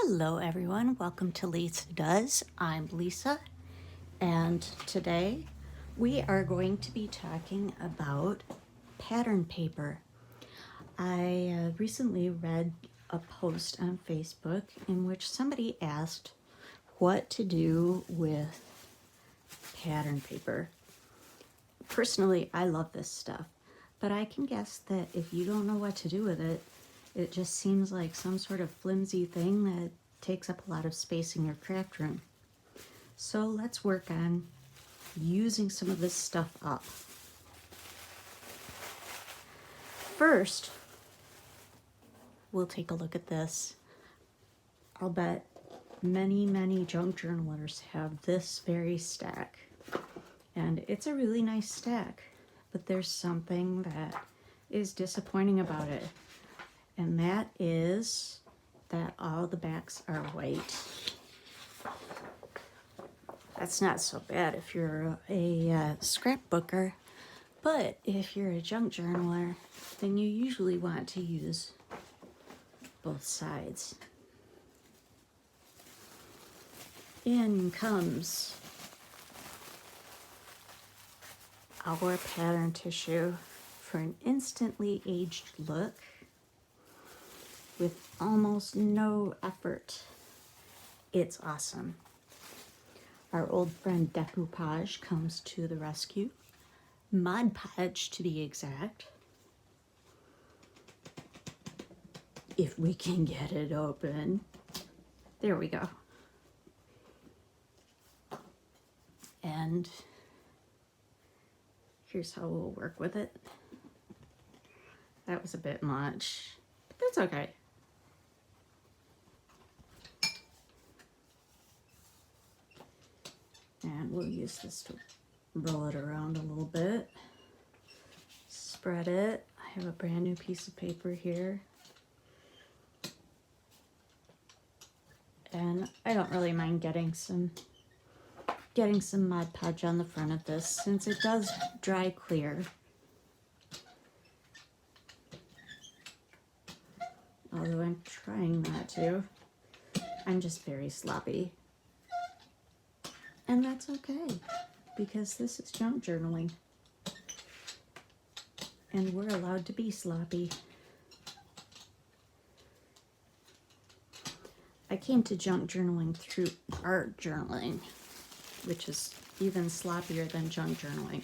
Hello everyone, welcome to Lisa Does. I'm Lisa, and today we are going to be talking about pattern paper. I recently read a post on Facebook in which somebody asked what to do with pattern paper. Personally, I love this stuff, but I can guess that if you don't know what to do with it, it just seems like some sort of flimsy thing that takes up a lot of space in your craft room. So let's work on using some of this stuff up. First, we'll take a look at this. I'll bet many junk journalers have this very stack. And it's a really nice stack, but there's something that is disappointing about it. And that is that all the backs are white. That's not so bad if you're a scrapbooker, but if you're a junk journaler, then you usually want to use both sides. In comes our pattern tissue for an instantly aged look with almost no effort. It's awesome. Our old friend Decoupage comes to the rescue. Mod Podge to be exact. If we can get it open. There we go. And here's how we'll work with it. That was a bit much, but that's okay. And we'll use this to roll it around a little bit. Spread it. I have a brand new piece of paper here. And I don't really mind getting some Mod Podge on the front of this since it does dry clear. Although I'm trying not to. I'm just very sloppy. And that's okay, because this is junk journaling. And we're allowed to be sloppy. I came to junk journaling through art journaling, which is even sloppier than junk journaling.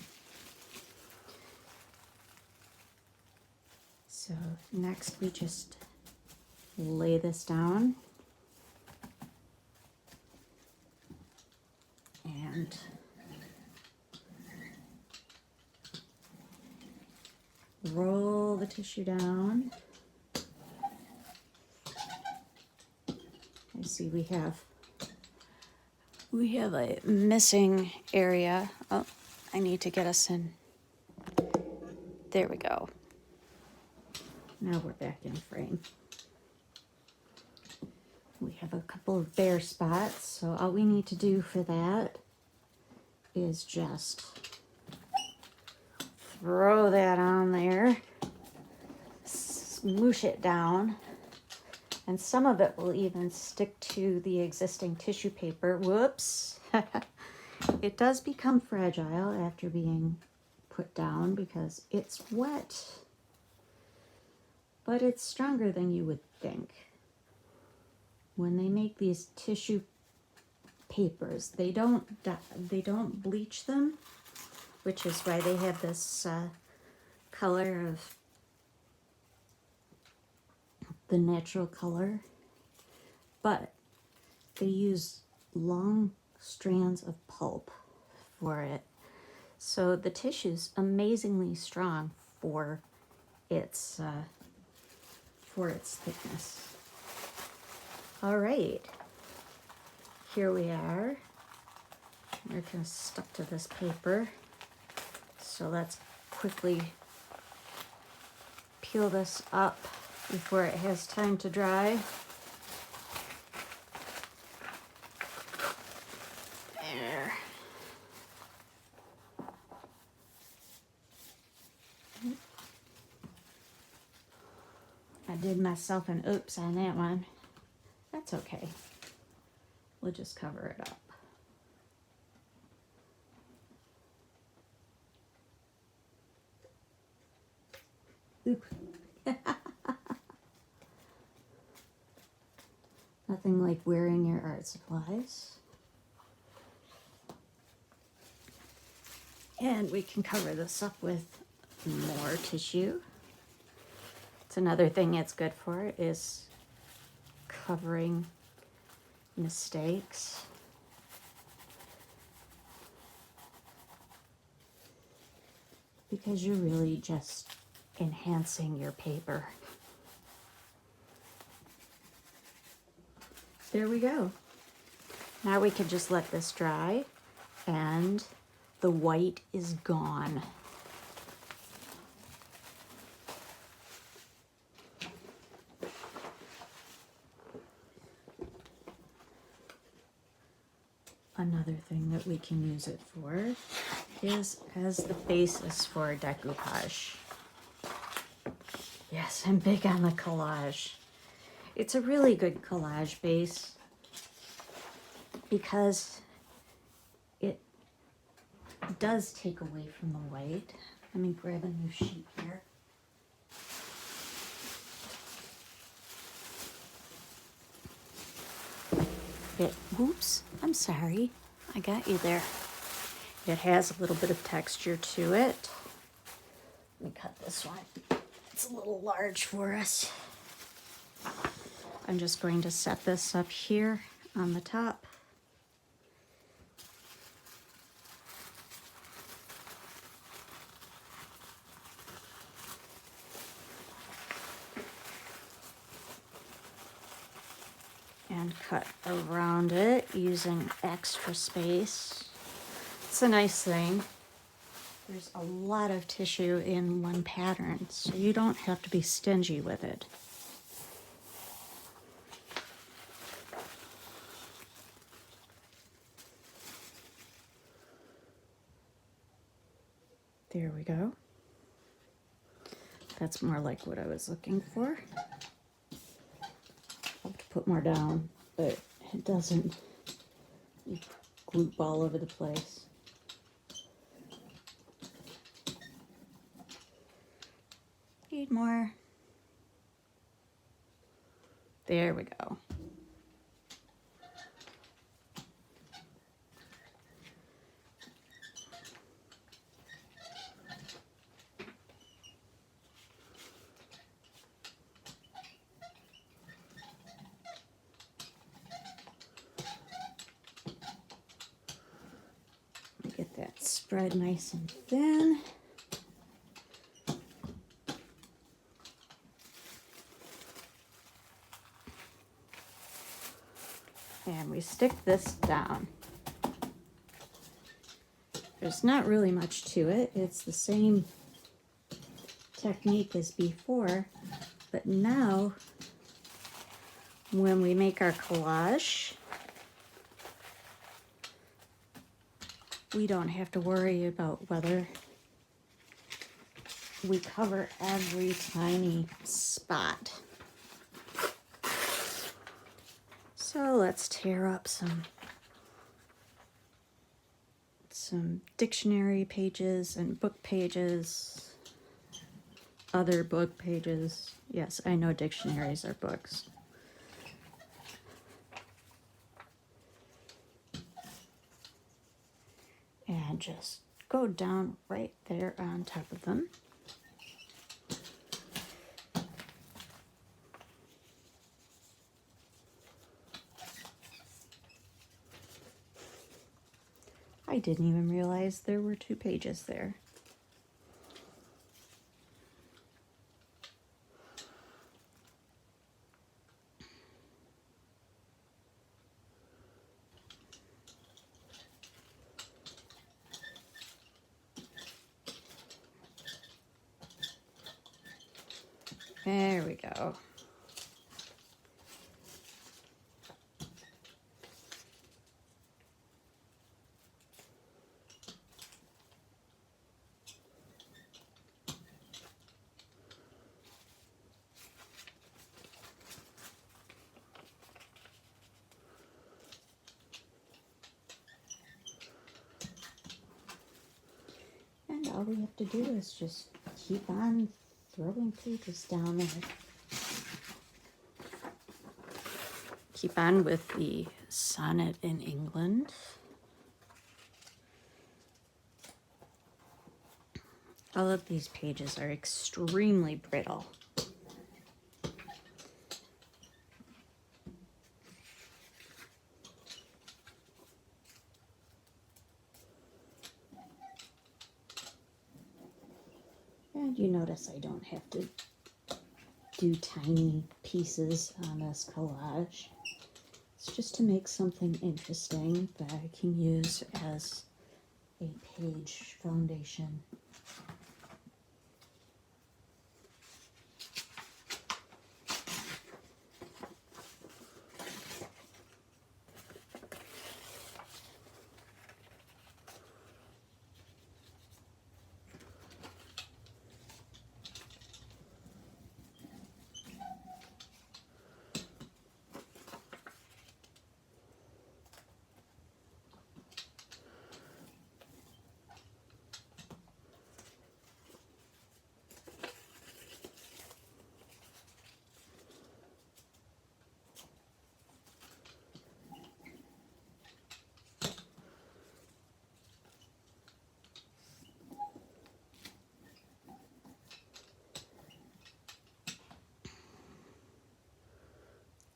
So next we just lay this down. And roll the tissue down. I see we have a missing area. Oh, I need to get us in. There we go. Now we're back in frame. We have a couple of bare spots, so all we need to do for that is just throw that on there, smoosh it down, and some of it will even stick to the existing tissue paper. Whoops! It does become fragile after being put down because it's wet, but it's stronger than you would think. When they make these tissue papers, they don't bleach them, which is why they have this color of the natural color, but they use long strands of pulp for it. So the tissue's amazingly strong for its thickness. All right, here we are. We're kind of stuck to this paper. So let's quickly peel this up before it has time to dry. There. I did myself an oops on that one. That's okay. We'll just cover it up. Oop. Nothing like wearing your art supplies. And we can cover this up with more tissue. It's another thing it's good for is covering mistakes. Because you're really just enhancing your paper. There we go. Now we can just let this dry and the white is gone. Another thing that we can use it for is as the basis for decoupage. Yes, I'm big on the collage. It's a really good collage base because it does take away from the white. Let me grab a new sheet here. Whoops, I'm sorry. I got you there. It has a little bit of texture to it. Let me cut this one. It's a little large for us. I'm just going to set this up here on the top. And cut around it using extra space. It's a nice thing. There's a lot of tissue in one pattern, so you don't have to be stingy with it. There we go. That's more like what I was looking for. I'll have to put more down, but it doesn't gloop all over the place. Need more. There we go. Get that spread nice and thin. And we stick this down. There's not really much to it. It's the same technique as before, but now when we make our collage, we don't have to worry about whether we cover every tiny spot. So let's tear up some dictionary pages and book pages, other book pages. Yes, I know dictionaries are books. And just go down right there on top of them. I didn't even realize there were 2 pages there. There we go. all we have to do is just keep on throwing pages down there. Keep on with the sonnet in England. All of these pages are extremely brittle. And you notice I don't have to do tiny pieces on this collage. It's just to make something interesting that I can use as a page foundation.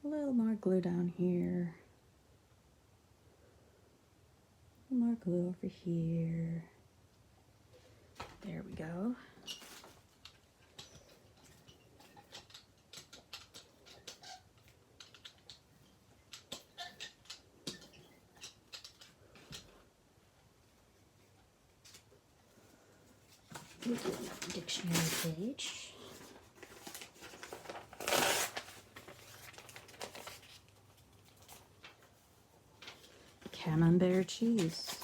A little more glue down here. A little more glue over here. There we go. We do another dictionary page. Camembert cheese.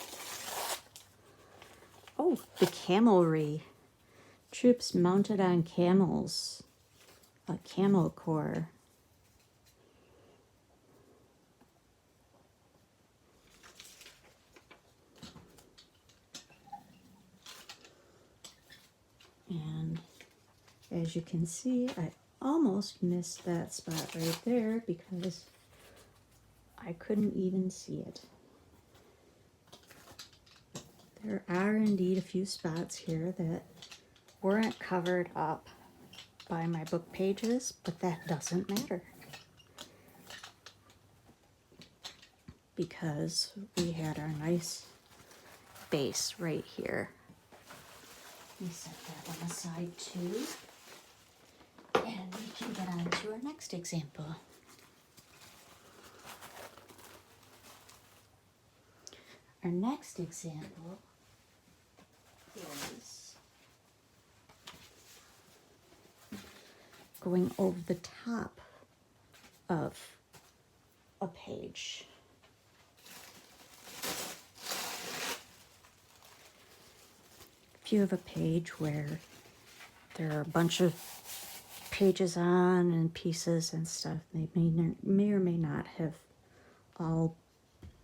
Oh, the camelry. Troops mounted on camels. A camel corps. And as you can see, I almost missed that spot right there because I couldn't even see it. There are indeed a few spots here that weren't covered up by my book pages, but that doesn't matter because we had our nice base right here. Let me set that one aside too, and we can get on to our next example. Our next example is going over the top of a page. If you have a page where there are a bunch of pages on and pieces and stuff, they may or may not have all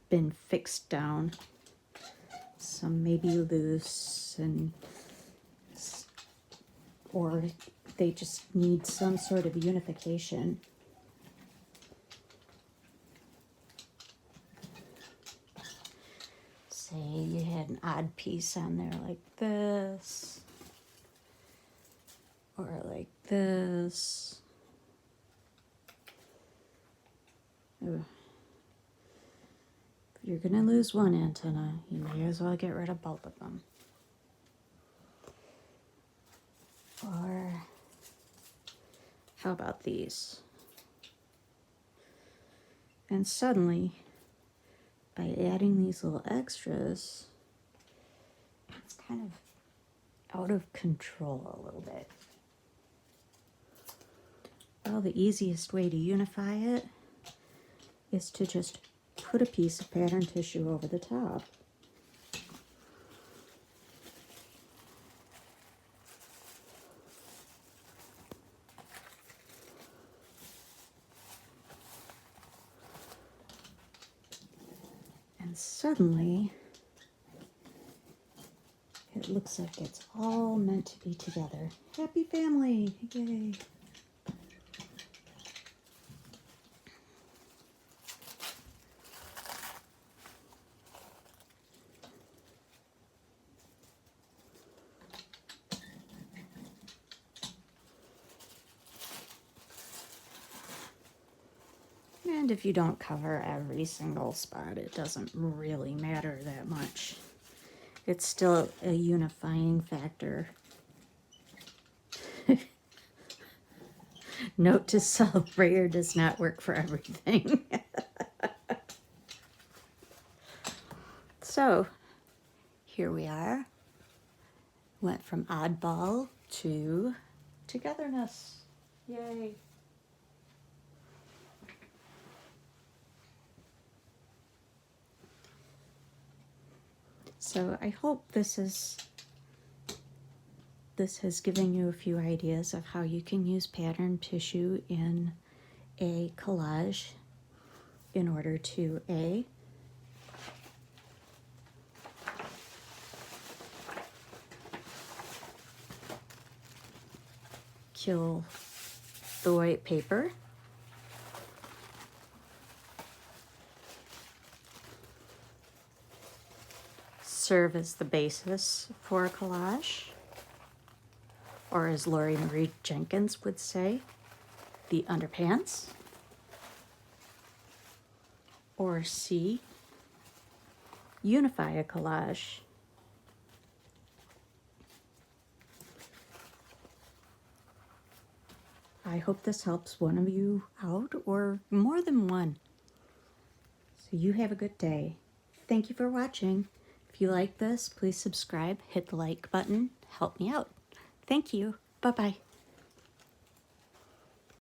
been fixed down. Some may be loose, and or they just need some sort of unification. Say you had an odd piece on there like this, or like this. Ugh. If you're gonna lose one antenna, you may as well get rid of both of them. Or how about these? And suddenly, by adding these little extras, it's kind of out of control a little bit. Well, the easiest way to unify it is to just put a piece of pattern tissue over the top. And suddenly, it it looks like it's all meant to be together. Happy family! Yay! And if you don't cover every single spot, it doesn't really matter that much. It's still a unifying factor. Note to self, brayer does not work for everything. So, here we are. Went from oddball to togetherness. Yay. So I hope this has given you a few ideas of how you can use pattern tissue in a collage in order to kill the white paper, serve as the basis for a collage, or as Laurie Marie Jenkins would say, the underpants, or C, unify a collage. I hope this helps one of you out, or more than one. So you have a good day. Thank you for watching. If you like this, please subscribe, hit the like button, help me out. Thank you. Bye-bye.